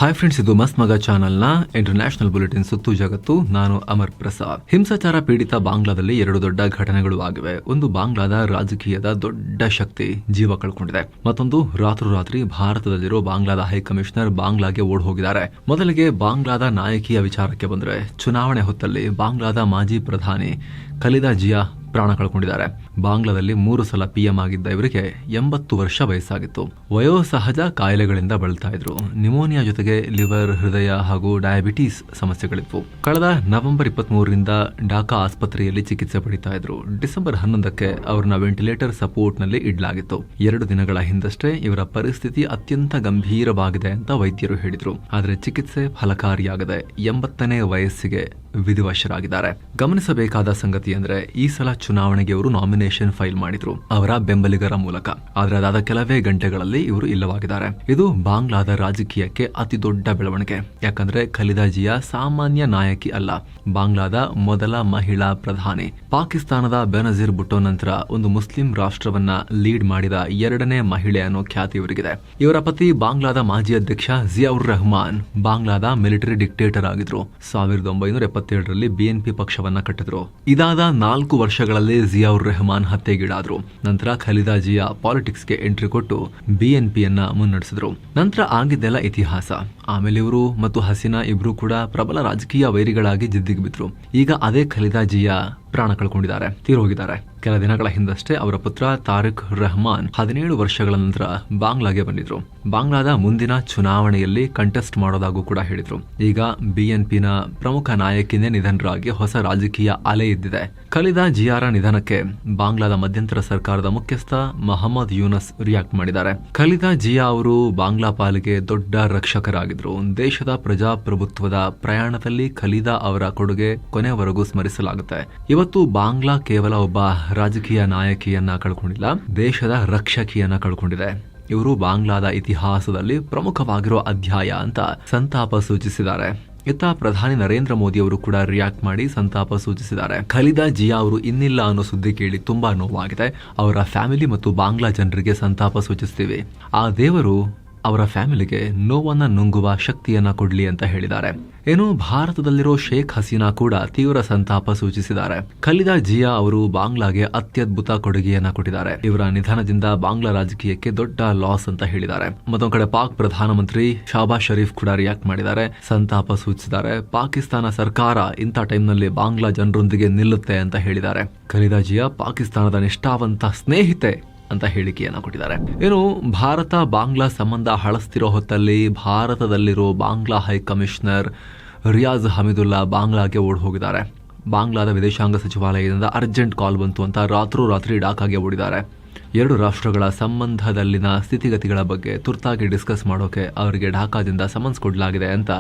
Hi friends, ಇದು ಮಸ್ತ್ ಮಗ ಚಾನೆಲ್ನ ಇಂಟರ್ನ್ಯಾಷನಲ್ ಬುಲೆಟಿನ್ ಸುತ್ತು ಜಗತ್ತು. ನಾನು ಅಮರ್ ಪ್ರಸಾದ್. ಹಿಂಸಾಚಾರ ಪೀಡಿತ ಬಾಂಗ್ಲಾದಲ್ಲಿ ಎರಡು ದೊಡ್ಡ ಘಟನೆಗಳು ಆಗಿವೆ. ಒಂದು, ಬಾಂಗ್ಲಾದ ರಾಜಕೀಯದ ದೊಡ್ಡ ಶಕ್ತಿ ಜೀವ ಕಳ್ಕೊಂಡಿದೆ. ಮತ್ತೊಂದು, ರಾತ್ರೋರಾತ್ರಿ ಭಾರತದಲ್ಲಿರೋ ಬಾಂಗ್ಲಾದ ಹೈಕಮಿಷನರ್ ಬಾಂಗ್ಲಾಗೆ ಓಡ್ ಹೋಗಿದ್ದಾರೆ. ಮೊದಲಿಗೆ ಬಾಂಗ್ಲಾದ ನಾಯಕಿಯ ವಿಚಾರಕ್ಕೆ ಬಂದ್ರೆ, ಚುನಾವಣೆ ಹೊತ್ತಲ್ಲಿ ಬಾಂಗ್ಲಾದ ಮಾಜಿ ಪ್ರಧಾನಿ ಖಲೀದಾ ಜಿಯಾ ಪ್ರಾಣ ಕಳ್ಕೊಂಡಿದ್ದಾರೆ. ಬಾಂಗ್ಲಾದಲ್ಲಿ 3 ಸಲ PM ಆಗಿದ್ದ ಇವರಿಗೆ 80 ವರ್ಷ ವಯಸ್ಸಾಗಿತ್ತು. ವಯೋಸಹಜ ಕಾಯಿಲೆಗಳಿಂದ ಬಳಲ್ತಾ ಇದ್ರು. ನಿಮೋನಿಯಾ ಜೊತೆಗೆ ಲಿವರ್, ಹೃದಯ ಹಾಗೂ ಡಯಾಬಿಟೀಸ್ ಸಮಸ್ಯೆಗಳಿದ್ವು. ಕಳೆದ ನವೆಂಬರ್ 23ರಿಂದ ಢಾಕಾ ಆಸ್ಪತ್ರೆಯಲ್ಲಿ ಚಿಕಿತ್ಸೆ ಪಡಿತಾ ಇದ್ರು. ಡಿಸೆಂಬರ್ 11ಕ್ಕೆ ಅವರನ್ನ ವೆಂಟಿಲೇಟರ್ ಸಪೋರ್ಟ್ ನಲ್ಲಿ ಇಡಲಾಗಿತ್ತು. 2 ದಿನಗಳ ಹಿಂದಷ್ಟೇ ಇವರ ಪರಿಸ್ಥಿತಿ ಅತ್ಯಂತ ಗಂಭೀರವಾಗಿದೆ ಅಂತ ವೈದ್ಯರು ಹೇಳಿದ್ರು. ಆದರೆ ಚಿಕಿತ್ಸೆ ಫಲಕಾರಿಯಾಗದೆ 80ನೇ ವಯಸ್ಸಿಗೆ ವಿಧಿವಶರಾಗಿದ್ದಾರೆ. ಗಮನಿಸಬೇಕಾದ ಸಂಗತಿ ಅಂದ್ರೆ, ಈ ಸಲ ಚುನಾವಣೆಗೆ ಅವರು ನಾಮಿನೇಷನ್ ಫೈಲ್ ಮಾಡಿದ್ರು ಅವರ ಬೆಂಬಲಿಗರ ಮೂಲಕ. ಆದ್ರೆ ಅದಾದ ಕೆಲವೇ ಗಂಟೆಗಳಲ್ಲಿ ಇವರು ಇಲ್ಲವಾಗಿದ್ದಾರೆ. ಇದು ಬಾಂಗ್ಲಾದ ರಾಜಕೀಯಕ್ಕೆ ಅತಿ ದೊಡ್ಡ ಬೆಳವಣಿಗೆ. ಯಾಕಂದ್ರೆ ಖಲೀದಾ ಜಿಯಾ ಸಾಮಾನ್ಯ ನಾಯಕಿ ಅಲ್ಲ, ಬಾಂಗ್ಲಾದ ಮೊದಲ ಮಹಿಳಾ ಪ್ರಧಾನಿ. ಪಾಕಿಸ್ತಾನದ ಬೆನಜೀರ್ ಭುಟ್ಟೋ ನಂತರ ಒಂದು ಮುಸ್ಲಿಂ ರಾಷ್ಟ್ರವನ್ನ ಲೀಡ್ ಮಾಡಿದ 2ನೇ ಮಹಿಳೆ ಅನ್ನೋ ಖ್ಯಾತಿ ಇವರಿಗಿದೆ. ಇವರ ಪತಿ ಬಾಂಗ್ಲಾದ ಮಾಜಿ ಅಧ್ಯಕ್ಷ ಜಿಯಾಉರ್ ರೆಹಮಾನ್ ಬಾಂಗ್ಲಾದ ಮಿಲಿಟರಿ ಡಿಕ್ಟೇಟರ್ ಆಗಿದ್ರು. 1977ರಲ್ಲಿ BNP ಪಕ್ಷವನ್ನ ಕಟ್ಟಿದ್ರು. ಇದಾದ 4 ವರ್ಷಗಳಲ್ಲಿ ಜಿಯಾಉರ್ ರೆಹಮಾನ್ ಹತ್ಯೆಗೀಡಾದ್ರು. ನಂತರ ಖಲೀದಾ ಜಿಯಾ ಪಾಲಿಟಿಕ್ಸ್ಗೆ ಎಂಟ್ರಿ ಕೊಟ್ಟು BNPಯನ್ನ ಮುನ್ನಡೆಸಿದ್ರು. ನಂತರ ಆಗಿದ್ದೆಲ್ಲ ಇತಿಹಾಸ. ಆಮೇಲೆ ಇವರು ಮತ್ತು ಹಸೀನಾ ಇಬ್ರು ಕೂಡ ಪ್ರಬಲ ರಾಜಕೀಯ ವೈರಿಗಳಾಗಿ ಜಿದ್ದಿಗೆ ಬಿದ್ರು. ಈಗ ಅದೇ ಖಲೀದಾ ಜಿಯಾ ಪ್ರಾಣ ಕಳ್ಕೊಂಡಿದ್ದಾರೆ, ತೀರೋಗಿದ್ದಾರೆ. ಕೆಲ ದಿನಗಳ ಹಿಂದಷ್ಟೇ ಅವರ ಪುತ್ರ ತಾರಿಕ್ ರೆಹಮಾನ್ 17 ವರ್ಷಗಳ ನಂತರ ಬಾಂಗ್ಲಾಗೆ ಬಂದಿದ್ರು. ಬಾಂಗ್ಲಾದ ಮುಂದಿನ ಚುನಾವಣೆಯಲ್ಲಿ ಕಂಟೆಸ್ಟ್ ಮಾಡೋದಾಗೂ ಕೂಡ ಹೇಳಿದ್ರು. ಈಗ BNPನ ಪ್ರಮುಖ ನಾಯಕಿನೇ ನಿಧನರಾಗಿ ಹೊಸ ರಾಜಕೀಯ ಅಲೆ ಎದ್ದಿದೆ. ಖಲೀದಾ ಜಿಯಾರ ನಿಧನಕ್ಕೆ ಬಾಂಗ್ಲಾದ ಮಧ್ಯಂತರ ಸರ್ಕಾರದ ಮುಖ್ಯಸ್ಥ ಮೊಹಮ್ಮದ್ ಯೂನಸ್ ರಿಯಾಕ್ಟ್ ಮಾಡಿದ್ದಾರೆ. ಖಲೀದಾ ಜಿಯಾ ಅವರು ಬಾಂಗ್ಲಾ ಪಾಲಿಗೆ ದೊಡ್ಡ ರಕ್ಷಕರಾಗಿದ್ರು. ದೇಶದ ಪ್ರಜಾಪ್ರಭುತ್ವದ ಪ್ರಯಾಣದಲ್ಲಿ ಖಲೀದಾ ಅವರ ಕೊಡುಗೆ ಕೊನೆಯವರೆಗೂ ಸ್ಮರಿಸಲಾಗುತ್ತೆ. ಇವತ್ತು ಬಾಂಗ್ಲಾ ಕೇವಲ ಒಬ್ಬ ರಾಜಕೀಯ ನಾಯಕಿಯನ್ನ ಕಳ್ಕೊಂಡಿಲ್ಲ, ದೇಶದ ರಕ್ಷಕಿಯನ್ನ ಕಳ್ಕೊಂಡಿದೆ. ಇವರು ಬಾಂಗ್ಲಾದ ಇತಿಹಾಸದಲ್ಲಿ ಪ್ರಮುಖವಾಗಿರೋ ಅಧ್ಯಾಯ ಅಂತ ಸಂತಾಪ ಸೂಚಿಸಿದ್ದಾರೆ. ಇತ್ತ ಪ್ರಧಾನಿ ನರೇಂದ್ರ ಮೋದಿ ಅವರು ಕೂಡ ರಿಯಾಕ್ಟ್ ಮಾಡಿ ಸಂತಾಪ ಸೂಚಿಸಿದ್ದಾರೆ. ಖಲೀದಾ ಜಿಯಾ ಅವರು ಇನ್ನಿಲ್ಲ ಅನ್ನೋ ಸುದ್ದಿ ಕೇಳಿ ತುಂಬಾ ನೋವಾಗಿದೆ. ಅವರ ಫ್ಯಾಮಿಲಿ ಮತ್ತು ಬಾಂಗ್ಲಾ ಜನರಿಗೆ ಸಂತಾಪ ಸೂಚಿಸ್ತೀವಿ. ಆ ದೇವರು ಅವರ ಫ್ಯಾಮಿಲಿಗೆ ನೋವನ್ನ ನುಂಗುವ ಶಕ್ತಿಯನ್ನ ಕೊಡ್ಲಿ ಅಂತ ಹೇಳಿದ್ದಾರೆ. ಏನು, ಭಾರತದಲ್ಲಿರೋ ಶೇಖ್ ಹಸೀನಾ ಕೂಡ ತೀವ್ರ ಸಂತಾಪ ಸೂಚಿಸಿದ್ದಾರೆ. ಖಲೀದಾ ಜಿಯಾ ಅವರು ಬಾಂಗ್ಲಾಗೆ ಅತ್ಯದ್ಭುತ ಕೊಡುಗೆಯನ್ನ ಕೊಟ್ಟಿದ್ದಾರೆ. ಇವರ ನಿಧನದಿಂದ ಬಾಂಗ್ಲಾ ರಾಜಕೀಯಕ್ಕೆ ದೊಡ್ಡ ಲಾಸ್ ಅಂತ ಹೇಳಿದ್ದಾರೆ. ಮತ್ತೊಂದು ಕಡೆ ಪಾಕ್ ಪ್ರಧಾನಮಂತ್ರಿ ಶಹಬಾಜ್ ಶರೀಫ್ ಕೂಡ ರಿಯಾಕ್ಟ್ ಮಾಡಿದ್ದಾರೆ, ಸಂತಾಪ ಸೂಚಿಸಿದ್ದಾರೆ. ಪಾಕಿಸ್ತಾನ ಸರ್ಕಾರ ಇಂಥ ಟೈಮ್ನಲ್ಲಿ ಬಾಂಗ್ಲಾ ಜನರೊಂದಿಗೆ ನಿಲ್ಲುತ್ತೆ ಅಂತ ಹೇಳಿದ್ದಾರೆ. ಖಲೀದಾ ಜಿಯಾ ಪಾಕಿಸ್ತಾನದ ನಿಷ್ಠಾವಂತ ಸ್ನೇಹಿತೆ ಅಂತ ಹೇಳಿಕೆಯನ್ನ ಕೊಟ್ಟಿದ್ದಾರೆ. ಏನು, ಭಾರತ ಬಾಂಗ್ಲಾ ಸಂಬಂಧ ಹಳಸ್ತಿರೋ ಹೊತ್ತಲ್ಲಿ ಭಾರತದಲ್ಲಿರೋ ಬಾಂಗ್ಲಾ ಹೈಕಮಿಷನರ್ ರಿಯಾಜ್ ಹಮೀದುಲ್ಲಾ ಬಾಂಗ್ಲಾಗೆ ಓಡ್ ಹೋಗಿದ್ದಾರೆ. ಬಾಂಗ್ಲಾದ ವಿದೇಶಾಂಗ ಸಚಿವಾಲಯದಿಂದ ಅರ್ಜೆಂಟ್ ಕಾಲ್ ಬಂತು ಅಂತ ರಾತ್ರೋರಾತ್ರಿ ಢಾಕಾಗೆ ಓಡಿದ್ದಾರೆ. 2 ರಾಷ್ಟ್ರಗಳ ಸಂಬಂಧದಲ್ಲಿನ ಸ್ಥಿತಿಗತಿಗಳ ಬಗ್ಗೆ ತುರ್ತಾಗಿ ಡಿಸ್ಕಸ್ ಮಾಡೋಕೆ ಅವರಿಗೆ ಢಾಕಾದಿಂದ ಸಮನ್ಸ್ ಕೊಡಲಾಗಿದೆ ಅಂತ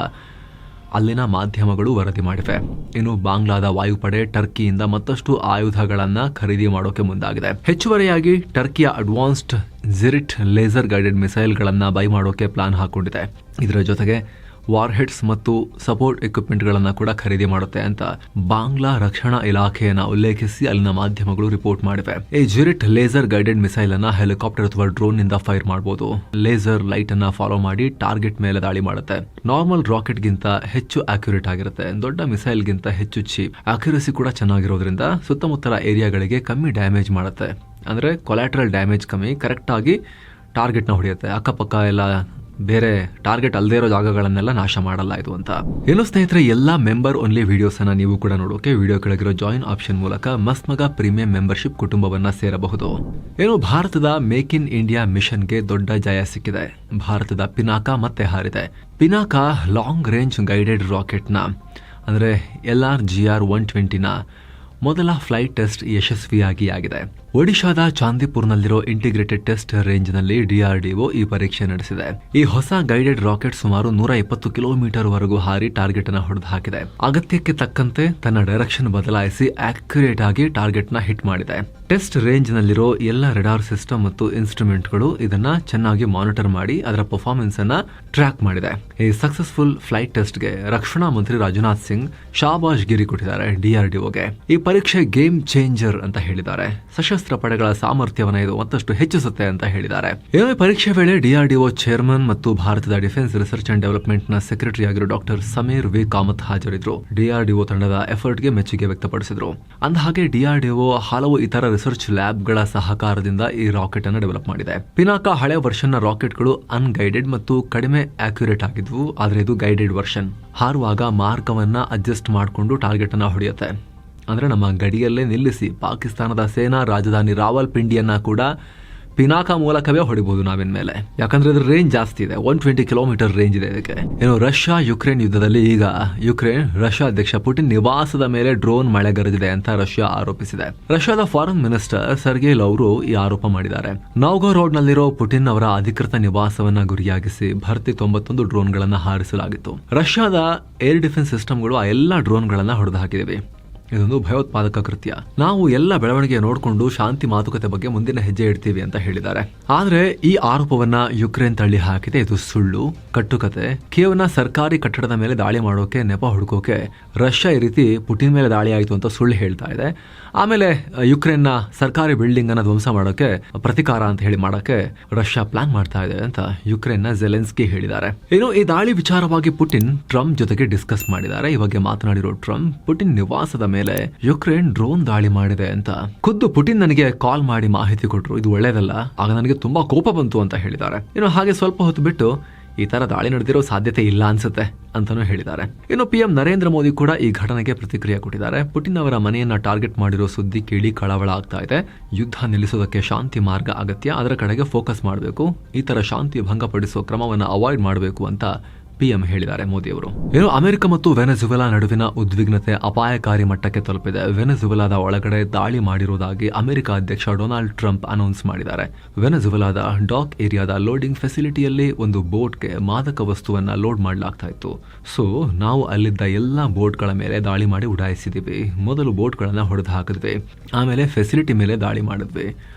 ಅಲ್ಲಿನ ಮಾಧ್ಯಮಗಳು ವರದಿ ಮಾಡಿವೆ. ಇನ್ನು ಬಾಂಗ್ಲಾದ ವಾಯುಪಡೆ ಟರ್ಕಿಯಿಂದ ಮತ್ತಷ್ಟು ಆಯುಧಗಳನ್ನ ಖರೀದಿ ಮಾಡೋಕೆ ಮುಂದಾಗಿದೆ. ಹೆಚ್ಚುವರಿಯಾಗಿ ಟರ್ಕಿಯ ಅಡ್ವಾನ್ಸ್ಡ್ ಜಿರಿಟ್ ಲೇಸರ್ ಗೈಡೆಡ್ ಮಿಸೈಲ್ಗಳನ್ನ ಬೈ ಮಾಡೋಕೆ ಪ್ಲಾನ್ ಹಾಕೊಂಡಿದೆ. ಇದರ ಜೊತೆಗೆ ವಾರ್ ಹೆಡ್ಸ್ ಮತ್ತು ಸಪೋರ್ಟ್ ಎಕ್ವಿಪ್ಮೆಂಟ್ಗಳನ್ನ ಕೂಡ ಖರೀದಿ ಮಾಡುತ್ತೆ ಅಂತ ಬಾಂಗ್ಲಾ ರಕ್ಷಣಾ ಇಲಾಖೆಯನ್ನ ಉಲ್ಲೇಖಿಸಿ ಅಲ್ಲಿನ ಮಾಧ್ಯಮಗಳು ರಿಪೋರ್ಟ್ ಮಾಡಿವೆ. ಈ ಜಿರಿಟ್ ಲೇಸರ್ ಗೈಡೆಡ್ ಮಿಸೈಲ್ ಅನ್ನ ಹೆಲಿಕಾಪ್ಟರ್ ಅಥವಾ ಡ್ರೋನ್ ನಿಂದ ಫೈರ್ ಮಾಡಬಹುದು. ಲೇಸರ್ ಲೈಟ್ ಅನ್ನ ಫಾಲೋ ಮಾಡಿ ಟಾರ್ಗೆಟ್ ಮೇಲೆ ದಾಳಿ ಮಾಡುತ್ತೆ. ನಾರ್ಮಲ್ ರಾಕೆಟ್ ಗಿಂತ ಹೆಚ್ಚು ಅಕ್ಯುರೇಟ್ ಆಗಿರುತ್ತೆ. ದೊಡ್ಡ ಮಿಸೈಲ್ ಗಿಂತ ಹೆಚ್ಚು ಚೀಪ್. ಅಕ್ಯುರಸಿ ಕೂಡ ಚೆನ್ನಾಗಿರೋದ್ರಿಂದ ಸುತ್ತಮುತ್ತಲ ಏರಿಯಾಗಳಿಗೆ ಕಮ್ಮಿ ಡ್ಯಾಮೇಜ್ ಮಾಡುತ್ತೆ. ಅಂದ್ರೆ ಕೊಲಾಟ್ರಲ್ ಡ್ಯಾಮೇಜ್ ಕಮ್ಮಿ, ಕರೆಕ್ಟ್ ಆಗಿ ಟಾರ್ಗೆಟ್ ನ ಹೊಡೆಯುತ್ತೆ. ಅಕ್ಕಪಕ್ಕ ಎಲ್ಲ ಬೇರೆ ಟಾರ್ಗೆಟ್ ಅಲ್ಲದೆ ಇರೋ ಜಾಗಗಳನ್ನೆಲ್ಲ ನಾಶ ಮಾಡಲ್ಲ ಇದು ಅಂತ. ಏನು ಸ್ನೇಹಿತರೆ, ಎಲ್ಲಾ ಮೆಂಬರ್ ಓನ್ಲಿ ವಿಡಿಯೋಸ್ ಅನ್ನ ನೀವು ಕೂಡ ನೋಡೋಕೆ ವಿಡಿಯೋ ಕೆಳಗಿರೋ ಜಾಯಿನ್ ಆಪ್ಷನ್ ಮೂಲಕ ಮಸ್ತ್ ಮಗ ಪ್ರೀಮಿಯಂ ಮೆಂಬರ್ಶಿಪ್ ಕುಟುಂಬವನ್ನ ಸೇರಬಹುದು. ಏನು, ಭಾರತದ ಮೇಕ್ ಇನ್ ಇಂಡಿಯಾ ಮಿಷನ್ಗೆ ದೊಡ್ಡ ಜಯ ಸಿಕ್ಕಿದೆ. ಭಾರತದ ಪಿನಾಕ ಮತ್ತೆ ಹಾರಿದೆ. ಪಿನಾಕ ಲಾಂಗ್ ರೇಂಜ್ ಗೈಡೆಡ್ ರಾಕೆಟ್ನ ಅಂದ್ರೆ LRGR-120ನ ಮೊದಲ ಫ್ಲೈಟ್ ಟೆಸ್ಟ್ ಯಶಸ್ವಿಯಾಗಿ ಆಗಿದೆ. ಒಡಿಶಾದ ಚಾಂದಿಪುರ್ನಲ್ಲಿರೋ ಇಂಟಿಗ್ರೇಟೆಡ್ ಟೆಸ್ಟ್ ರೇಂಜ್ನಲ್ಲಿ DRDO ಈ ಪರೀಕ್ಷೆ ನಡೆಸಿದೆ. ಈ ಹೊಸ ಗೈಡೆಡ್ ರಾಕೆಟ್ ಸುಮಾರು 120 ಕಿಲೋಮೀಟರ್ ವರೆಗೂ ಹಾರಿ ಟಾರ್ಗೆಟ್ ಅನ್ನು ಹೊಡೆದು ಹಾಕಿದೆ. ಅಗತ್ಯಕ್ಕೆ ತಕ್ಕಂತೆ ತನ್ನ ಡೈರೆಕ್ಷನ್ ಬದಲಾಯಿಸಿ ಆಕ್ಯುರೇಟ್ ಆಗಿ ಟಾರ್ಗೆಟ್ ನ ಹಿಟ್ ಮಾಡಿದೆ. ಟೆಸ್ಟ್ ರೇಂಜ್ ನಲ್ಲಿರೋ ಎಲ್ಲ ರೆಡಾರ್ ಸಿಸ್ಟಮ್ ಮತ್ತು ಇನ್ಸ್ಟ್ರೂಮೆಂಟ್ಗಳು ಇದನ್ನ ಚೆನ್ನಾಗಿ ಮಾನಿಟರ್ ಮಾಡಿ ಅದರ ಪರ್ಫಾರ್ಮೆನ್ಸ್ ಅನ್ನ ಟ್ರ್ಯಾಕ್ ಮಾಡಿದೆ. ಈ ಸಕ್ಸಸ್ಫುಲ್ ಫ್ಲೈಟ್ ಟೆಸ್ಟ್ಗೆ ರಕ್ಷಣಾ ಮಂತ್ರಿ ರಾಜನಾಥ್ ಸಿಂಗ್ ಶಾಬಾಷ್ ಗಿರಿ ಕೊಟ್ಟಿದ್ದಾರೆ DRDOಗೆ. ಈ ಪರೀಕ್ಷೆ ಗೇಮ್ ಚೇಂಜರ್ ಅಂತ ಹೇಳಿದ್ದಾರೆ. ಸಶಸ್ತ್ರ ಸಶಸ್ತ್ರ ಪಡೆಗಳ ಸಾಮರ್ಥ್ಯವನ್ನು ಇದು ಮತ್ತಷ್ಟು ಹೆಚ್ಚಿಸುತ್ತೆ ಅಂತ ಹೇಳಿದ್ದಾರೆ. ಏನೋ ಪರೀಕ್ಷೆ ವೇಳೆ DRDO ಚೇರ್ಮನ್ ಮತ್ತು ಭಾರತದ ಡಿಫೆನ್ಸ್ ರಿಸರ್ಚ್ ಅಂಡ್ ಡೆವಲಪ್ಮೆಂಟ್ ನ ಸೆಕ್ರೆಟರಿ ಆಗಿರೋ ಡಾಕ್ಟರ್ ಸಮೀರ್ ವಿ ಕಾಮತ್ ಹಾಜರಿದ್ರು. DRDO ತಂಡದ ಎಫರ್ಟ್ಗೆ ಮೆಚ್ಚುಗೆ ವ್ಯಕ್ತಪಡಿಸಿದ್ರು. ಅಂದಹಾಗೆ DRDO ಹಲವು ಇತರ ರಿಸರ್ಚ್ ಲ್ಯಾಬ್ಗಳ ಸಹಕಾರದಿಂದ ಈ ರಾಕೆಟ್ ಅನ್ನು ಡೆವಲಪ್ ಮಾಡಿದೆ. ಪಿನಾಕ ಹಳೆ ವರ್ಷನ್ ನ ರಾಕೆಟ್ಗಳು ಅನ್ಗೈಡೆಡ್ ಮತ್ತು ಕಡಿಮೆ ಆಕ್ಯುರೇಟ್ ಆಗಿದ್ವು, ಆದರೆ ಇದು ಗೈಡೆಡ್ ವರ್ಷನ್. ಹಾರುವಾಗ ಮಾರ್ಗವನ್ನ ಅಡ್ಜಸ್ಟ್ ಮಾಡಿಕೊಂಡು ಟಾರ್ಗೆಟ್ ಅನ್ನ ಹೊಡೆಯುತ್ತೆ. ಅಂದ್ರೆ ನಮ್ಮ ಗಡಿಯಲ್ಲೇ ನಿಲ್ಲಿಸಿ ಪಾಕಿಸ್ತಾನದ ಸೇನಾ ರಾಜಧಾನಿ ರಾವಲ್ಪಿಂಡಿಯನ್ನ ಕೂಡ ಪಿನಾಕ ಮೂಲಕವೇ ಹೊಡಿಬಹುದು ನಾವಿನ ಮೇಲೆ, ಯಾಕಂದ್ರೆ ಇದ್ರ ರೇಂಜ್ ಜಾಸ್ತಿ ಇದೆ. 120 ಕಿಲೋಮೀಟರ್ ರೇಂಜ್ ಇದೆ ಇದಕ್ಕೆ. ಏನು ರಷ್ಯಾ ಯುಕ್ರೇನ್ ಯುದ್ಧದಲ್ಲಿ ಈಗ ರಷ್ಯಾ ಅಧ್ಯಕ್ಷ ಪುಟಿನ್ ನಿವಾಸದ ಮೇಲೆ ಡ್ರೋನ್ ಮಳೆಗರೆದಿದೆ ಅಂತ ರಷ್ಯಾ ಆರೋಪಿಸಿದೆ. ರಷ್ಯಾದ ಫಾರಿನ್ ಮಿನಿಸ್ಟರ್ ಸರ್ಗೇ ಲವ್ರೋವ್ ಈ ಆರೋಪ ಮಾಡಿದ್ದಾರೆ. ನೌಗೊರೋಡ್ ನಲ್ಲಿರೋ ಪುಟಿನ್ ಅವರ ಅಧಿಕೃತ ನಿವಾಸವನ್ನ ಗುರಿಯಾಗಿಸಿ ಭರ್ತಿ 91 ಡ್ರೋನ್ಗಳನ್ನ ಹಾರಿಸಲಾಗಿತ್ತು. ರಷ್ಯಾದ ಏರ್ ಡಿಫೆನ್ಸ್ ಸಿಸ್ಟಮ್ಗಳು ಆ ಎಲ್ಲಾ ಡ್ರೋನ್ಗಳನ್ನ ಹೊಡೆದು ಹಾಕಿವೆ. ಇದೊಂದು ಭಯೋತ್ಪಾದಕ ಕೃತ್ಯ. ನಾವು ಎಲ್ಲ ಬೆಳವಣಿಗೆ ನೋಡಿಕೊಂಡು ಶಾಂತಿ ಮಾತುಕತೆ ಬಗ್ಗೆ ಮುಂದಿನ ಹೆಜ್ಜೆ ಇಡ್ತೀವಿ ಅಂತ ಹೇಳಿದ್ದಾರೆ. ಆದ್ರೆ ಈ ಆರೋಪವನ್ನ ಯುಕ್ರೇನ್ ತಳ್ಳಿ ಹಾಕಿದೆ. ಇದು ಸುಳ್ಳು, ಕಟ್ಟುಕತೆ. ಕೇವಲ ಸರ್ಕಾರಿ ಕಟ್ಟಡದ ಮೇಲೆ ದಾಳಿ ಮಾಡೋಕೆ, ನೆಪ ಹುಡುಕೋಕೆ ರಷ್ಯಾ ಈ ರೀತಿ ಪುಟಿನ್ ಮೇಲೆ ದಾಳಿ ಆಯಿತು ಅಂತ ಸುಳ್ಳು ಹೇಳ್ತಾ ಇದೆ. ಆಮೇಲೆ ಯುಕ್ರೇನ್ನ ಸರ್ಕಾರಿ ಬಿಲ್ಡಿಂಗ್ ಅನ್ನ ಧ್ವಂಸ ಮಾಡೋಕೆ, ಪ್ರತಿಕಾರ ಅಂತ ಹೇಳಿ ಮಾಡೋಕೆ ರಷ್ಯಾ ಪ್ಲಾನ್ ಮಾಡ್ತಾ ಇದೆ ಅಂತ ಯುಕ್ರೇನ್ನ ಜೆಲೆನ್ಸ್ಕಿ ಹೇಳಿದ್ದಾರೆ. ಇನ್ನು ಈ ದಾಳಿ ವಿಚಾರವಾಗಿ ಪುಟಿನ್ ಟ್ರಂಪ್ ಜೊತೆಗೆ ಡಿಸ್ಕಸ್ ಮಾಡಿದ್ದಾರೆ. ಈ ಬಗ್ಗೆ ಮಾತನಾಡಿರೋ ಟ್ರಂಪ್, ಪುಟಿನ್ ನಿವಾಸದ ಮೇಲೆ ಯುಕ್ರೇನ್ ಡ್ರೋನ್ ದಾಳಿ ಮಾಡಿದೆ ಅಂತ ಖುದ್ದು ಪುಟಿನ್ ನನಗೆ ಕಾಲ್ ಮಾಡಿ ಮಾಹಿತಿ ಕೊಟ್ಟರು. ಇದು ಒಳ್ಳೇದಲ್ಲ, ಆಗ ನನಗೆ ತುಂಬಾ ಕೋಪ ಬಂತು ಅಂತ ಹೇಳಿದ್ದಾರೆ. ಇನ್ನು ಹಾಗೆ ಸ್ವಲ್ಪ ಹೊತ್ತು ಬಿಟ್ಟು ಈ ತರ ದಾಳಿ ನಡೆದಿರೋ ಸಾಧ್ಯತೆ ಇಲ್ಲ ಅನ್ಸುತ್ತೆ ಅಂತಾನೂ ಹೇಳಿದ್ದಾರೆ. ಇನ್ನು PM ನರೇಂದ್ರ ಮೋದಿ ಕೂಡ ಈ ಘಟನೆಗೆ ಪ್ರತಿಕ್ರಿಯೆ ಕೊಟ್ಟಿದ್ದಾರೆ. ಪುಟಿನ್ ಅವರ ಮನೆಯನ್ನ ಟಾರ್ಗೆಟ್ ಮಾಡಿರೋ ಸುದ್ದಿ ಕೇಳಿ ಕಳವಳ ಆಗ್ತಾ ಇದೆ. ಯುದ್ಧ ನಿಲ್ಲಿಸೋದಕ್ಕೆ ಶಾಂತಿ ಮಾರ್ಗ ಅಗತ್ಯ, ಅದರ ಕಡೆಗೆ ಫೋಕಸ್ ಮಾಡಬೇಕು. ಈ ತರ ಶಾಂತಿ ಭಂಗಪಡಿಸೋ ಕ್ರಮವನ್ನು ಅವಾಯ್ಡ್ ಮಾಡಬೇಕು ಅಂತ PM ಹೇಳಿದ್ದಾರೆ ಮೋದಿ ಅವರು. ಏನು ಅಮೆರಿಕ ಮತ್ತು ವೆನೆಜುವೆಲಾ ನಡುವಿನ ಉದ್ವಿಗ್ನತೆ ಅಪಾಯಕಾರಿ ಮಟ್ಟಕ್ಕೆ ತಲುಪಿದೆ. ವೆನೆಜುವೆಲಾದ ಒಳಗಡೆ ದಾಳಿ ಮಾಡಿರುವುದಾಗಿ ಅಮೆರಿಕ ಅಧ್ಯಕ್ಷ ಡೊನಾಲ್ಡ್ ಟ್ರಂಪ್ ಅನೌನ್ಸ್ ಮಾಡಿದ್ದಾರೆ. ವೆನೆಜುವೆಲಾದ ಡಾಕ್ ಏರಿಯಾದ ಲೋಡಿಂಗ್ ಫೆಸಿಲಿಟಿಯಲ್ಲಿ ಒಂದು ಬೋಟ್ಗೆ ಮಾದಕ ವಸ್ತುವನ್ನ ಲೋಡ್ ಮಾಡಲಾಗ್ತಾ ಇತ್ತು. ಸೊ ನಾವು ಅಲ್ಲಿದ್ದ ಎಲ್ಲಾ ಬೋಟ್ಗಳ ಮೇಲೆ ದಾಳಿ ಮಾಡಿ ಉಡಾಯಿಸಿದ್ವಿ. ಮೊದಲು ಬೋಟ್ಗಳನ್ನ ಹೊಡೆದು ಹಾಕಿದ್ವಿ, ಆಮೇಲೆ ಫೆಸಿಲಿಟಿ ಮೇಲೆ ದಾಳಿ ಮಾಡಿದ್ವಿ.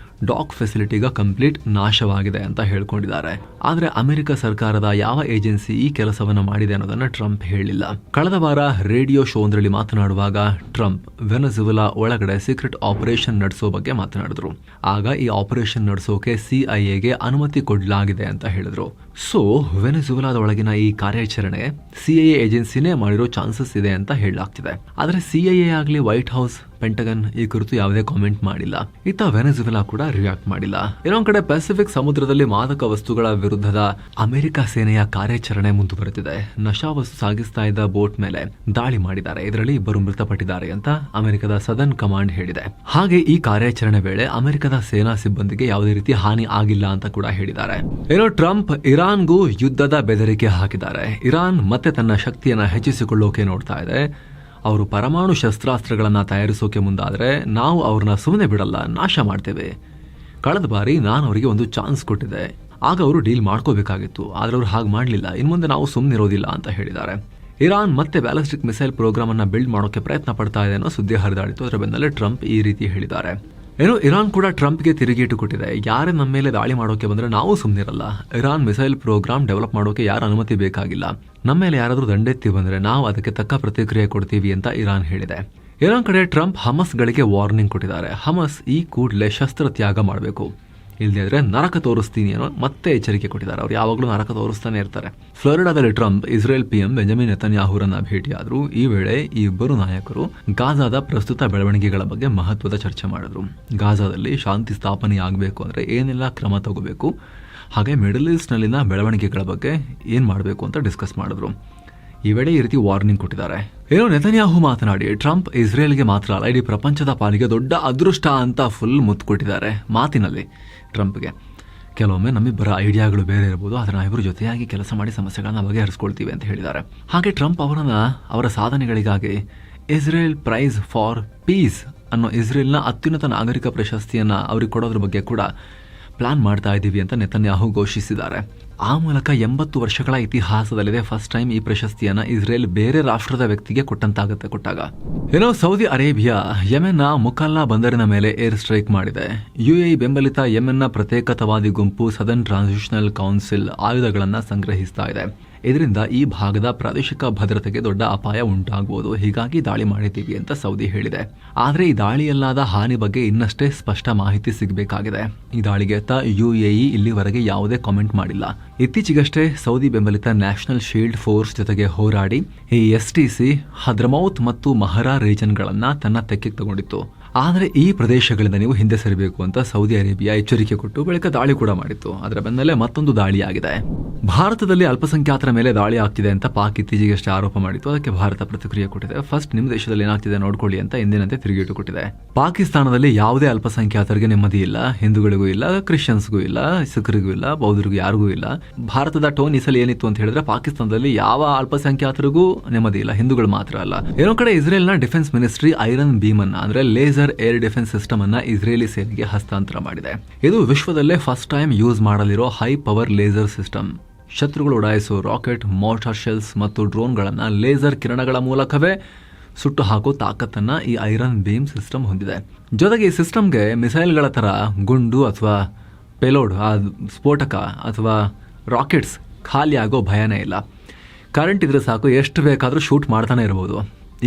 ಡಾಕ್ ಫೆಸಿಲಿಟಿಗ ಕಂಪ್ಲೀಟ್ ನಾಶವಾಗಿದೆ ಅಂತ ಹೇಳ್ಕೊಂಡಿದ್ದಾರೆ. ಆದ್ರೆ ಅಮೆರಿಕ ಸರ್ಕಾರದ ಯಾವ ಏಜೆನ್ಸಿ ಈ ಕೆಲಸವನ್ನ ಮಾಡಿದೆ ಅನ್ನೋದನ್ನ ಟ್ರಂಪ್ ಹೇಳಿಲ್ಲ. ಕಳೆದ ವಾರ ರೇಡಿಯೋ ಶೋ ಒಂದರಲ್ಲಿ ಮಾತನಾಡುವಾಗ ಟ್ರಂಪ್ ವೆನೆಜುವೆಲಾ ಒಳಗಡೆ ಸೀಕ್ರೆಟ್ ಆಪರೇಷನ್ ನಡೆಸೋ ಬಗ್ಗೆ ಮಾತನಾಡಿದ್ರು. ಆಗ ಈ ಆಪರೇಷನ್ ನಡೆಸೋಕೆ CIA ಅನುಮತಿ ಕೊಡಲಾಗಿದೆ ಅಂತ ಹೇಳಿದ್ರು. ಸೊ ವೆನೆಜುವೆಲಾದ ಒಳಗಿನ ಈ ಕಾರ್ಯಾಚರಣೆ CIA ಏಜೆನ್ಸಿನೇ ಮಾಡಿರೋ ಚಾನ್ಸಸ್ ಇದೆ ಅಂತ ಹೇಳಲಾಗ್ತಿದೆ. ಆದ್ರೆ CIA ಆಗ್ಲಿ ವೈಟ್ ಹೌಸ್, ಪೆಂಟಗನ್ ಈ ಕುರಿತು ಯಾವುದೇ ಕಾಮೆಂಟ್ ಮಾಡಿಲ್ಲ. ಇತ್ತ ವೆನೆಜುವೆಲಾ ಕೂಡ ರಿಯಾಕ್ಟ್ ಮಾಡಿಲ್ಲ. ಇನ್ನೊಂದ್ ಕಡೆ ಪೆಸಿಫಿಕ್ ಸಮುದ್ರದಲ್ಲಿ ಮಾದಕ ವಸ್ತುಗಳ ವಿರುದ್ಧದ ಅಮೆರಿಕ ಸೇನೆಯ ಕಾರ್ಯಾಚರಣೆ ಮುಂದುವರೆದಿದೆ. ನಶಾವಸ್ತು ಸಾಗಿಸ್ತಾ ಇದ್ದ ಬೋಟ್ ಮೇಲೆ ದಾಳಿ ಮಾಡಿದ್ದಾರೆ. ಇದರಲ್ಲಿ 2 ಮೃತಪಟ್ಟಿದ್ದಾರೆ ಅಂತ ಅಮೆರಿಕದ ಸದರ್ನ್ ಕಮಾಂಡ್ ಹೇಳಿದೆ. ಹಾಗೆ ಈ ಕಾರ್ಯಾಚರಣೆ ವೇಳೆ ಅಮೆರಿಕದ ಸೇನಾ ಸಿಬ್ಬಂದಿಗೆ ಯಾವುದೇ ರೀತಿ ಹಾನಿ ಆಗಿಲ್ಲ ಅಂತ ಕೂಡ ಹೇಳಿದ್ದಾರೆ. ಏನೋ ಟ್ರಂಪ್ ಇರಾನ್ಗೂ ಯುದ್ಧದ ಬೆದರಿಕೆ ಹಾಕಿದ್ದಾರೆ. ಇರಾನ್ ಮತ್ತೆ ತನ್ನ ಶಕ್ತಿಯನ್ನ ಹೆಚ್ಚಿಸಿಕೊಳ್ಳೋಕೆ ನೋಡ್ತಾ ಇದೆ. ಅವರು ಪರಮಾಣು ಶಸ್ತ್ರಾಸ್ತ್ರಗಳನ್ನ ತಯಾರಿಸೋಕೆ ಮುಂದಾದ್ರೆ ನಾವು ಅವ್ರನ್ನ ಸುಮ್ಮನೆ ಬಿಡಲ್ಲ, ನಾಶ ಮಾಡ್ತೇವೆ. ಕಳೆದ ಬಾರಿ ನಾನು ಅವರಿಗೆ ಒಂದು ಚಾನ್ಸ್ ಕೊಟ್ಟಿದ್ದೆ, ಆಗ ಅವರು ಡೀಲ್ ಮಾಡ್ಕೋಬೇಕಾಗಿತ್ತು, ಆದ್ರೆ ಅವರು ಹಾಗೆ ಮಾಡಲಿಲ್ಲ. ಇನ್ನು ಮುಂದೆ ನಾವು ಸುಮ್ಮನಿರೋದಿಲ್ಲ ಅಂತ ಹೇಳಿದ್ದಾರೆ. ಇರಾನ್ ಮತ್ತೆ ಬ್ಯಾಲಿಸ್ಟಿಕ್ ಮಿಸೈಲ್ ಪ್ರೋಗ್ರಾಮ್ ಅನ್ನ ಬಿಲ್ಡ್ ಮಾಡೋಕೆ ಪ್ರಯತ್ನ ಪಡ್ತಾ ಇದೆ ಅನ್ನೋ ಸುದ್ದಿ ಹರಿದಾಡಿತು. ಅದರ ಬೆನ್ನಲ್ಲೇ ಟ್ರಂಪ್ ಈ ರೀತಿ ಹೇಳಿದ್ದಾರೆ. ಏನೋ ಇರಾನ್ ಕೂಡ ಟ್ರಂಪ್ಗೆ ತಿರುಗೇಟು ಕೊಟ್ಟಿದೆ. ಯಾರೇ ನಮ್ಮ ಮೇಲೆ ದಾಳಿ ಮಾಡೋಕೆ ಬಂದ್ರೆ ನಾವು ಸುಮ್ಮನಿರಲ್ಲ. ಇರಾನ್ ಮಿಸೈಲ್ ಪ್ರೋಗ್ರಾಮ್ ಡೆವಲಪ್ ಮಾಡೋಕೆ ಯಾರ ಅನುಮತಿ ಬೇಕಾಗಿಲ್ಲ. ನಮ್ಮ ಮೇಲೆ ಯಾರಾದ್ರೂ ದಂಡೆತ್ತಿ ಬಂದ್ರೆ ನಾವು ಅದಕ್ಕೆ ತಕ್ಕ ಪ್ರತಿಕ್ರಿಯೆ ಕೊಡ್ತೀವಿ ಅಂತ ಇರಾನ್ ಹೇಳಿದೆ. ಇರಾನ್ ಕಡೆ ಟ್ರಂಪ್ ಹಮಸ್ಗಳಿಗೆ ವಾರ್ನಿಂಗ್ ಕೊಟ್ಟಿದ್ದಾರೆ. ಹಮಸ್ ಈ ಕೂಡಲೇ ಶಸ್ತ್ರ ತ್ಯಾಗ ಮಾಡಬೇಕು, ಇಲ್ಲದಿದ್ರೆ ನರಕ ತೋರಿಸ್ತೀನಿ ಅನ್ನೋ ಮತ್ತೆ ಎಚ್ಚರಿಕೆ ಕೊಟ್ಟಿದ್ದಾರೆ. ಅವ್ರು ಯಾವಾಗಲೂ ನರಕ ತೋರಿಸ್ತಾನೆ ಇರ್ತಾರೆ. ಫ್ಲೋರಿಡಾದಲ್ಲಿ ಟ್ರಂಪ್ ಇಸ್ರೇಲ್ PM ಬೆಂಜಮಿನ್ ನೆತನ್ಯಾಹುರನ್ನ ಭೇಟಿಯಾದರು. ಈ ವೇಳೆ ಈ ಇಬ್ಬರು ನಾಯಕರು ಗಾಜಾದ ಪ್ರಸ್ತುತ ಬೆಳವಣಿಗೆಗಳ ಬಗ್ಗೆ ಮಹತ್ವದ ಚರ್ಚೆ ಮಾಡಿದ್ರು. ಗಾಜಾದಲ್ಲಿ ಶಾಂತಿ ಸ್ಥಾಪನೆಯಾಗಬೇಕು ಅಂದ್ರೆ ಏನೆಲ್ಲ ಕ್ರಮ ತಗೋಬೇಕು, ಹಾಗೆ ಮಿಡಲ್ ಈಸ್ಟ್ ನಲ್ಲಿನ ಬೆಳವಣಿಗೆಗಳ ಬಗ್ಗೆ ಏನ್ ಮಾಡಬೇಕು ಅಂತ ಡಿಸ್ಕಸ್ ಮಾಡಿದ್ರು. ಈ ವೇಳೆ ಈ ರೀತಿ ವಾರ್ನಿಂಗ್ ಕೊಟ್ಟಿದ್ದಾರೆ. ಏನೋ ನೆತನ್ಯಾಹು ಮಾತನಾಡಿ ಟ್ರಂಪ್ ಇಸ್ರೇಲ್ಗೆ ಮಾತ್ರ ಅಲ್ಲ, ಇಡೀ ಪ್ರಪಂಚದ ಪಾಲಿಗೆ ದೊಡ್ಡ ಅದೃಷ್ಟ ಅಂತ ಫುಲ್ ಮುತ್ತು ಕೊಟ್ಟಿದ್ದಾರೆ ಮಾತಿನಲ್ಲಿ ಟ್ರಂಪ್ಗೆ. ಕೆಲವೊಮ್ಮೆ ನಮ್ಮಿಬ್ಬರ ಐಡಿಯಾಗಳು ಬೇರೆ ಇರಬಹುದು, ಆದರೆ ನಾವಿಬ್ಬರು ಜೊತೆಯಾಗಿ ಕೆಲಸ ಮಾಡಿ ಸಮಸ್ಯೆಗಳನ್ನ ಬಗೆಹರಿಸ್ಕೊಳ್ತೀವಿ ಅಂತ ಹೇಳಿದ್ದಾರೆ. ಹಾಗೆ ಟ್ರಂಪ್ ಅವರ ಸಾಧನೆಗಳಿಗಾಗಿ ಇಸ್ರೇಲ್ ಪ್ರೈಸ್ ಫಾರ್ ಪೀಸ್ ಅನ್ನೋ ಇಸ್ರೇಲ್ನ ಅತ್ಯುನ್ನತ ನಾಗರಿಕ ಪ್ರಶಸ್ತಿಯನ್ನ ಅವ್ರಿಗೆ ಕೊಡೋದ್ರ ಬಗ್ಗೆ ಕೂಡ ಪ್ಲಾನ್ ಮಾಡ್ತಾ ಇದ್ದೀವಿ ಅಂತ ನೆತನ್ಯಾಹು ಘೋಷಿಸಿದ್ದಾರೆ. ಆ ಮೂಲಕ 80 ವರ್ಷಗಳ ಇತಿಹಾಸದಲ್ಲಿದೆ ಫಸ್ಟ್ ಟೈಮ್ ಈ ಪ್ರಶಸ್ತಿಯನ್ನ ಇಸ್ರೇಲ್ ಬೇರೆ ರಾಷ್ಟ್ರದ ವ್ಯಕ್ತಿಗೆ ಕೊಟ್ಟಂತಾಗುತ್ತೆ. ಕೊಟ್ಟಾಗ ಏನೋ ಸೌದಿ ಅರೇಬಿಯಾ ಯೆಮೆನ್ನ ಮುಕಲ್ಲಾ ಬಂದರಿನ ಮೇಲೆ ಏರ್ ಸ್ಟ್ರೈಕ್ ಮಾಡಿದೆ. UAE ಬೆಂಬಲಿತ ಯೆಮೆನ್ನ ಪ್ರತ್ಯೇಕತಾವಾದಿ ಗುಂಪು ಸದರ್ನ್ ಟ್ರಾನ್ಸಿಷನಲ್ ಕೌನ್ಸಿಲ್ ಆಯುಧಗಳನ್ನ ಸಂಗ್ರಹಿಸ್ತಾ ಇದೆ. ಇದರಿಂದ ಈ ಭಾಗದ ಪ್ರಾದೇಶಿಕ ಭದ್ರತೆಗೆ ದೊಡ್ಡ ಅಪಾಯ ಉಂಟಾಗಬಹುದು, ಹೀಗಾಗಿ ದಾಳಿ ಮಾಡಿದ್ದೀವಿ ಅಂತ ಸೌದಿ ಹೇಳಿದೆ. ಆದರೆ ಈ ದಾಳಿಯಲ್ಲಾದ ಹಾನಿ ಬಗ್ಗೆ ಇನ್ನಷ್ಟೇ ಸ್ಪಷ್ಟ ಮಾಹಿತಿ ಸಿಗಬೇಕಾಗಿದೆ. ಈ ದಾಳಿಗೆ UAE ಇಲ್ಲಿವರೆಗೆ ಯಾವುದೇ ಕಾಮೆಂಟ್ ಮಾಡಿಲ್ಲ. ಇತ್ತೀಚೆಗಷ್ಟೇ ಸೌದಿ ಬೆಂಬಲಿತ ನ್ಯಾಷನಲ್ ಶೀಲ್ಡ್ ಫೋರ್ಸ್ ಜೊತೆಗೆ ಹೋರಾಡಿ ಈ STC ಹದ್ರಮೌತ್ ಮತ್ತು ಮಹರಾ ರೀಜನ್ಗಳನ್ನ ತನ್ನ ತೆಕ್ಕೆಗೆ ತಗೊಂಡಿತ್ತು. ಆದರೆ ಈ ಪ್ರದೇಶಗಳಿಂದ ನೀವು ಹಿಂದೆ ಸರಿಬೇಕು ಅಂತ ಸೌದಿ ಅರೇಬಿಯಾ ಎಚ್ಚರಿಕೆ ಕೊಟ್ಟು ಬಳಿಕ ದಾಳಿ ಕೂಡ ಮಾಡಿತ್ತು. ಅದರ ಬೆನ್ನಲ್ಲೇ ಮತ್ತೊಂದು ದಾಳಿಯಾಗಿದೆ. ಭಾರತದಲ್ಲಿ ಅಲ್ಪಸಂಖ್ಯಾತರ ಮೇಲೆ ದಾಳಿ ಆಗ್ತಿದೆ ಅಂತ ಪಾಕ್ ಇತ್ತೀಚೆಗಷ್ಟೇ ಆರೋಪ ಮಾಡಿತ್ತು. ಅದಕ್ಕೆ ಭಾರತ ಪ್ರತಿಕ್ರಿಯೆ ಕೊಟ್ಟಿದೆ. ಫಸ್ಟ್ ನಿಮ್ಮ ದೇಶದಲ್ಲಿ ಏನಾಗ್ತಿದೆ ನೋಡ್ಕೊಳ್ಳಿ ಅಂತ ಎಂದಿನಂತೆ ತಿರುಗೇಟು ಕೊಟ್ಟಿದೆ. ಪಾಕಿಸ್ತಾನದಲ್ಲಿ ಯಾವುದೇ ಅಲ್ಪಸಂಖ್ಯಾತರಿಗೆ ನೆಮ್ಮದಿ ಇಲ್ಲ, ಹಿಂದೂಗಳಿಗೂ ಇಲ್ಲ, ಕ್ರಿಶ್ಚಿಯನ್ಸ್ಗೂ ಇಲ್ಲ, ಸಿಖ್ರಿಗೂ ಇಲ್ಲ, ಬೌದ್ಧರಿಗೂ ಯಾರಿಗೂ ಇಲ್ಲ. ಭಾರತದ ಟೋನ್ ಈ ಸಲ ಏನಿತ್ತು ಅಂತ ಹೇಳಿದ್ರೆ ಪಾಕಿಸ್ತಾನದಲ್ಲಿ ಯಾವ ಅಲ್ಪಸಂಖ್ಯಾತರಿಗೂ ನೆಮ್ಮದಿ ಇಲ್ಲ, ಹಿಂದೂಗಳು ಮಾತ್ರ ಅಲ್ಲ. ಏನೋ ಕಡೆ ಇಸ್ರೇಲ್ನ ಡಿಫೆನ್ಸ್ ಮಿನಿಸ್ಟ್ರಿ ಐರನ್ ಬೀಮ್ ಅನ್ನ ಅಂದ್ರೆ ಲೇಸರ್ ಏರ್ ಡಿಫೆನ್ಸ್ ಸಿಸ್ಟಮ್ ಅನ್ನ ಇಸ್ರೇಲಿ ಸೇನೆಗೆ ಹಸ್ತಾಂತರ ಮಾಡಿದೆ. ಇದು ವಿಶ್ವದಲ್ಲೇ ಫಸ್ಟ್ ಟೈಮ್ ಯೂಸ್ ಮಾಡಲಿರೋ ಹೈ ಪವರ್ ಲೇಸರ್ ಸಿಸ್ಟಮ್. ಶತ್ರುಗಳು ಉಡಾಯಿಸುವ ರಾಕೆಟ್, ಮೋಟಾರ್ ಶೆಲ್ಸ್ ಮತ್ತು ಡ್ರೋನ್ಗಳನ್ನ ಲೇಸರ್ ಕಿರಣಗಳ ಮೂಲಕವೇ ಸುಟ್ಟು ಹಾಕೋ ತಾಕತ್ತನ್ನ ಈ ಐರನ್ ಬೀಮ್ ಸಿಸ್ಟಮ್ ಹೊಂದಿದೆ. ಜೊತೆಗೆ ಈ ಸಿಸ್ಟಮ್ಗೆ ಮಿಸೈಲ್ಗಳ ತರ ಗುಂಡು ಅಥವಾ ಪೇಲೋಡ್ ಸ್ಫೋಟಕ ಅಥವಾ ರಾಕೆಟ್ಸ್ ಖಾಲಿ ಆಗೋ ಭಯನೇ ಇಲ್ಲ. ಕರೆಂಟ್ ಇದ್ರೆ ಸಾಕು, ಎಷ್ಟು ಬೇಕಾದರೂ ಶೂಟ್ ಮಾಡ್ತಾನೆ ಇರಬಹುದು.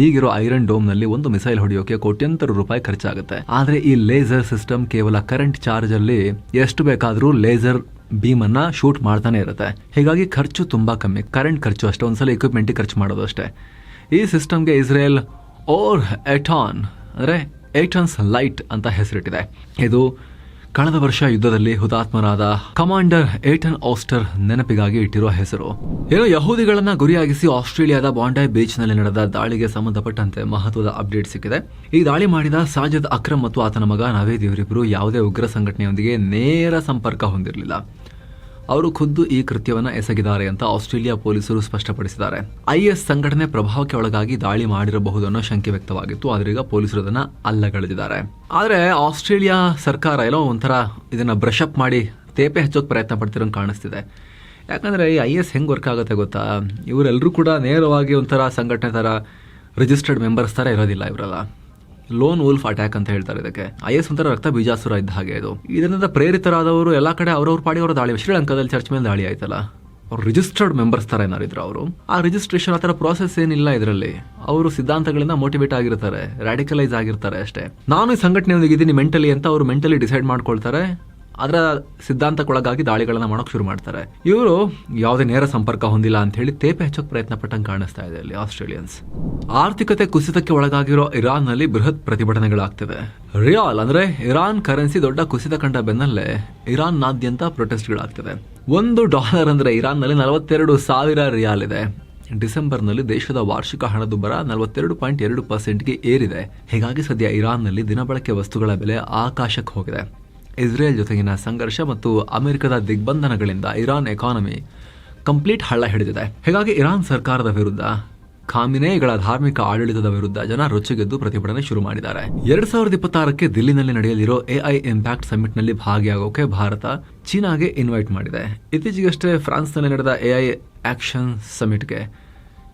ಈಗಿರೋ ಐರನ್ ಡೋಮ್ನಲ್ಲಿ ಒಂದು ಮಿಸೈಲ್ ಹೊಡೆಯೋಕೆ ಕೋಟ್ಯಂತರ ರೂಪಾಯಿ ಖರ್ಚಾಗುತ್ತೆ. ಆದರೆ ಈ ಲೇಸರ್ ಸಿಸ್ಟಮ್ ಕೇವಲ ಕರೆಂಟ್ ಚಾರ್ಜ್ ಅಲ್ಲಿ ಎಷ್ಟು ಬೇಕಾದರೂ ಲೇಸರ್ ಬೀಮ್ ಅನ್ನ ಶೂಟ್ ಮಾಡ್ತಾನೆ ಇರುತ್ತೆ. ಹೀಗಾಗಿ ಖರ್ಚು ತುಂಬಾ ಕಮ್ಮಿ, ಕರೆಂಟ್ ಖರ್ಚು ಅಷ್ಟೇ, ಒಂದ್ಸಲ ಎಕ್ವಿಪ್ಮೆಂಟ್ ಖರ್ಚು ಮಾಡೋದು ಅಷ್ಟೇ. ಈ ಸಿಸ್ಟಮ್ಗೆ ಇಸ್ರೇಲ್ ಓರ್ ಎಟಾನ್ ಅಂದರೆ ಏಟನ್ಸ್ ಲೈಟ್ ಅಂತ ಹೆಸರಿಟ್ಟಿದೆ. ಇದು ಕಳೆದ ವರ್ಷ ಯುದ್ಧದಲ್ಲಿ ಹುತಾತ್ಮರಾದ ಕಮಾಂಡರ್ ಏಟನ್ ಆಸ್ಟರ್ ನೆನಪಿಗಾಗಿ ಇಟ್ಟಿರುವ ಹೆಸರು. ಏನೋ ಯಹೂದಿಗಳನ್ನ ಗುರಿಯಾಗಿಸಿ ಆಸ್ಟ್ರೇಲಿಯಾದ ಬಾಂಡೈ ಬೀಚ್ ನಲ್ಲಿ ನಡೆದ ದಾಳಿಗೆ ಸಂಬಂಧಪಟ್ಟಂತೆ ಮಹತ್ವದ ಅಪ್ಡೇಟ್ ಸಿಕ್ಕಿದೆ. ಈ ದಾಳಿ ಮಾಡಿದ ಸಾಜಿದ್ ಅಕ್ರಮ್ ಮತ್ತು ಆತನ ಮಗ ನವೇದ್ ಇವರಿಬ್ಬರು ಯಾವುದೇ ಉಗ್ರ ಸಂಘಟನೆಯೊಂದಿಗೆ ನೇರ ಸಂಪರ್ಕ ಹೊಂದಿರಲಿಲ್ಲ. ಅವರು ಖುದ್ದು ಈ ಕೃತ್ಯವನ್ನು ಎಸಗಿದ್ದಾರೆ ಅಂತ ಆಸ್ಟ್ರೇಲಿಯಾ ಪೊಲೀಸರು ಸ್ಪಷ್ಟಪಡಿಸಿದ್ದಾರೆ. IS ಸಂಘಟನೆ ಪ್ರಭಾವಕ್ಕೆ ಒಳಗಾಗಿ ದಾಳಿ ಮಾಡಿರಬಹುದು ಅನ್ನೋ ಶಂಕೆ ವ್ಯಕ್ತವಾಗಿತ್ತು. ಆದ್ರೆ ಈಗ ಪೊಲೀಸರು ಅದನ್ನ ಅಲ್ಲಗಳೆದಿದ್ದಾರೆ. ಆದ್ರೆ ಆಸ್ಟ್ರೇಲಿಯಾ ಸರ್ಕಾರ ಏನೋ ಒಂಥರ ಇದನ್ನ ಬ್ರಷ್ ಅಪ್ ಮಾಡಿ ತೇಪೆ ಹಚ್ಚೋಕೆ ಪ್ರಯತ್ನ ಪಡ್ತಿರೋ ಕಾಣಿಸ್ತಿದೆ. ಯಾಕಂದ್ರೆ ಈ IS ಹೆಂಗ್ ವರ್ಕ್ ಆಗುತ್ತೆ ಗೊತ್ತಾ, ಇವರೆಲ್ಲರೂ ಕೂಡ ನೇರವಾಗಿ ಒಂಥರ ಸಂಘಟನೆ ತರ ರಿಜಿಸ್ಟರ್ಡ್ ಮೆಂಬರ್ಸ್ ತರ ಇರೋದಿಲ್ಲ. ಇವರೆಲ್ಲ ಲೋನ್ ವೂಲ್ಫ್ ಅಟ್ಯಾಕ್ ಅಂತ ಹೇಳ್ತಾರೆ ಇದಕ್ಕೆ. IS ಒಂಥರ ರಕ್ತ ಬೀಜಾಸುರ ಇದ್ದ ಹಾಗೆ. ಇದು ಇದರಿಂದ ಪ್ರೇರಿತರಾದವರು ಎಲ್ಲ ಕಡೆ ಅವ್ರವ್ರ ಪಾಡಿ ಅವರ ದಾಳಿ. ಶ್ರೀಲಂಕಾದಲ್ಲಿ ಚರ್ಚ್ ಮೇಲೆ ದಾಳಿ ಆಯ್ತಲ್ಲ, ಅವ್ರು ರಿಜಿಸ್ಟರ್ಡ್ ಮೆಂಬರ್ಸ್ ತರ ಏನಾರಿದ್ರು ಅವರು. ಆ ರಿಜಿಸ್ಟ್ರೇಷನ್ ಆ ಥರ ಪ್ರಾಸೆಸ್ ಏನಿಲ್ಲ ಇದರಲ್ಲಿ. ಅವರು ಸಿದ್ಧಾಂತಗಳಿಂದ ಮೋಟಿವೇಟ್ ಆಗಿರ್ತಾರೆ, ರ್ಯಾಡಿಕಲೈಸ್ ಆಗಿರ್ತಾರೆ ಅಷ್ಟೇ. ನಾನು ಈ ಸಂಘಟನೆಯೊಂದಿಗೆ ಇದ್ದೀನಿ ಮೆಂಟಲಿ ಅಂತ ಅವರು ಮೆಂಟಲಿ ಡಿಸೈಡ್ ಮಾಡ್ಕೊಳ್ತಾರೆ. ಅದರ ಸಿದ್ಧಾಂತಕ್ಕೊಳಗಾಗಿ ದಾಳಿಗಳನ್ನ ಮಾಡೋಕೆ ಶುರು ಮಾಡ್ತಾರೆ. ಇವರು ಯಾವುದೇ ನೇರ ಸಂಪರ್ಕ ಹೊಂದಿಲ್ಲ ಅಂತ ಹೇಳಿ ತೇಪೆ ಹಚ್ಚೋಕೆ ಪ್ರಯತ್ನ ಪಟ್ಟಂಗೆ ಕಾಣಿಸ್ತಾ ಇದೆ ಇಲ್ಲಿ ಆಸ್ಟ್ರೇಲಿಯನ್ಸ್. ಆರ್ಥಿಕತೆ ಕುಸಿತಕ್ಕೆ ಒಳಗಾಗಿರೋ ಇರಾನ್ ನಲ್ಲಿ ಬೃಹತ್ ಪ್ರತಿಭಟನೆಗಳಾಗ್ತಿವೆ. ರಿಯಾಲ್ ಅಂದ್ರೆ ಇರಾನ್ ಕರೆನ್ಸಿ ದೊಡ್ಡ ಕುಸಿತ ಕಂಡ ಬೆನ್ನಲ್ಲೇ ಇರಾನ್ನಾದ್ಯಂತ ಪ್ರೊಟೆಸ್ಟ್ಗಳಾಗ್ತಿದೆ. $1 ಅಂದ್ರೆ ಇರಾನ್ ನಲ್ಲಿ 42,000 ರಿಯಾಲ್ ಇದೆ. ಡಿಸೆಂಬರ್ನಲ್ಲಿ ದೇಶದ ವಾರ್ಷಿಕ ಹಣದುಬ್ಬರ 42.2%ಗೆ ಏರಿದೆ. ಹೀಗಾಗಿ ಸದ್ಯ ಇರಾನ್ನಲ್ಲಿ ದಿನಬಳಕೆ ವಸ್ತುಗಳ ಬೆಲೆ ಆಕಾಶಕ್ಕೆ ಹೋಗಿದೆ. ಇಸ್ರೇಲ್ ಜೊತೆಗಿನ ಸಂಘರ್ಷ ಮತ್ತು ಅಮೆರಿಕದ ದಿಗ್ಬಂಧನಗಳಿಂದ ಇರಾನ್ ಎಕಾನಮಿ ಕಂಪ್ಲೀಟ್ ಹಳ್ಳ ಹಿಡಿದಿದೆ. ಹೀಗಾಗಿ ಇರಾನ್ ಸರ್ಕಾರದ ವಿರುದ್ಧ, ಖಾಮಿನೇಗಳ ಧಾರ್ಮಿಕ ಆಡಳಿತದ ವಿರುದ್ಧ ಜನ ರೊಚ್ಚಿಗೆದ್ದು ಪ್ರತಿಭಟನೆ ಶುರು ಮಾಡಿದ್ದಾರೆ. 2026ಕ್ಕೆ ದಿಲ್ಲಿನಲ್ಲಿ ನಡೆಯಲಿರೋ AI ಇಂಪ್ಯಾಕ್ಟ್ ಸಮಿಟ್ ನಲ್ಲಿ ಭಾಗಿಯಾಗೋಕೆ ಭಾರತ ಚೀನಾಗೆ ಇನ್ವೈಟ್ ಮಾಡಿದೆ. ಇತ್ತೀಚೆಗಷ್ಟೇ ಫ್ರಾನ್ಸ್ನಲ್ಲಿ ನಡೆದ AI ಆಕ್ಷನ್ ಸಮಿಟ್ಗೆ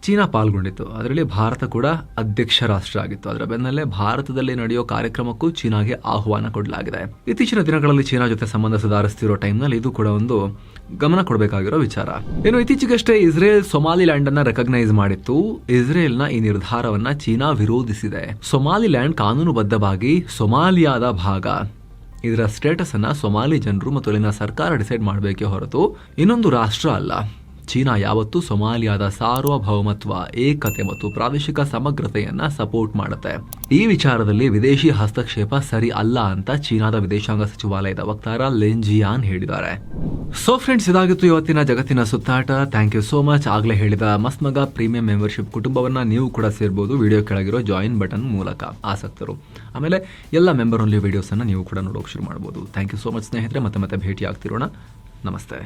ಚೀನಾ ಪಾಲ್ಗೊಂಡಿತ್ತು. ಅದರಲ್ಲಿ ಭಾರತ ಕೂಡ ಅಧ್ಯಕ್ಷ ರಾಷ್ಟ್ರ ಆಗಿತ್ತು. ಅದರ ಬೆನ್ನಲ್ಲೇ ಭಾರತದಲ್ಲಿ ನಡೆಯೋ ಕಾರ್ಯಕ್ರಮಕ್ಕೂ ಚೀನಾಗೆ ಆಹ್ವಾನ ಕೊಡಲಾಗಿದೆ. ಇತ್ತೀಚಿನ ದಿನಗಳಲ್ಲಿ ಚೀನಾ ಜೊತೆ ಸಂಬಂಧ ಸುಧಾರಿಸುತ್ತಿರೋ ಟೈಮ್ನಲ್ಲಿ ಇದು ಕೂಡ ಒಂದು ಗಮನ ಕೊಡಬೇಕಾಗಿರೋ ವಿಚಾರ. ಇನ್ನು ಇತ್ತೀಚೆಗಷ್ಟೇ ಇಸ್ರೇಲ್ ಸೊಮಾಲಿಲ್ಯಾಂಡ್ ಅನ್ನ ರೆಕಗ್ನೈಸ್ ಮಾಡಿತ್ತು. ಇಸ್ರೇಲ್ನ ಈ ನಿರ್ಧಾರವನ್ನ ಚೀನಾ ವಿರೋಧಿಸಿದೆ. ಸೊಮಾಲಿಲ್ಯಾಂಡ್ ಕಾನೂನುಬದ್ಧವಾಗಿ ಸೊಮಾಲಿಯಾದ ಭಾಗ. ಇದರ ಸ್ಟೇಟಸ್ ಅನ್ನ ಸೊಮಾಲಿ ಜನರು ಮತ್ತು ಅಲ್ಲಿನ ಸರ್ಕಾರ ಡಿಸೈಡ್ ಮಾಡಬೇಕೇ ಹೊರತು ಇನ್ನೊಂದು ರಾಷ್ಟ್ರ ಅಲ್ಲ. ಚೀನಾ ಯಾವತ್ತೂ ಸೊಮಾಲಿಯಾದ ಸಾರ್ವಭೌಮತ್ವ, ಏಕತೆ ಮತ್ತು ಪ್ರಾದೇಶಿಕ ಸಮಗ್ರತೆಯನ್ನ ಸಪೋರ್ಟ್ ಮಾಡುತ್ತೆ. ಈ ವಿಚಾರದಲ್ಲಿ ವಿದೇಶಿ ಹಸ್ತಕ್ಷೇಪ ಸರಿ ಅಲ್ಲ ಅಂತ ಚೀನಾದ ವಿದೇಶಾಂಗ ಸಚಿವಾಲಯದ ವಕ್ತಾರ ಲಿನ್ ಜಿಯಾನ್ ಹೇಳಿದ್ದಾರೆ. ಸೊ ಫ್ರೆಂಡ್ಸ್, ಇದಾಗಿತ್ತು ಇವತ್ತಿನ ಜಗತ್ತಿನ ಸುತ್ತಾಟ. Thank you so much. ಆಗ್ಲೇ ಹೇಳಿದ ಮಸ್ತ್ ಮಗ ಪ್ರೀಮಿಯಂ ಮೆಂಬರ್ಶಿಪ್ ಕುಟುಂಬವನ್ನ ನೀವು ಕೂಡ ಸೇರ್ಬೋದು ವಿಡಿಯೋ ಕೆಳಗಿರೋ ಜಾಯಿನ್ ಬಟನ್ ಮೂಲಕ, ಆಸಕ್ತರು. ಆಮೇಲೆ ಎಲ್ಲ ಮೆಂಬರ್ ಓನ್ಲಿ ವಿಡಿಯೋಸ್ ಅನ್ನ ನೀವು ಕೂಡ ನೋಡೋಕೆ ಶುರು ಮಾಡಬಹುದು. ಥ್ಯಾಂಕ್ ಯು ಸೋ ಮಚ್ ಸ್ನೇಹಿತರೆ. ಮತ್ತೆ ಭೇಟಿ ಆಗ್ತಿರೋಣ. ನಮಸ್ತೆ.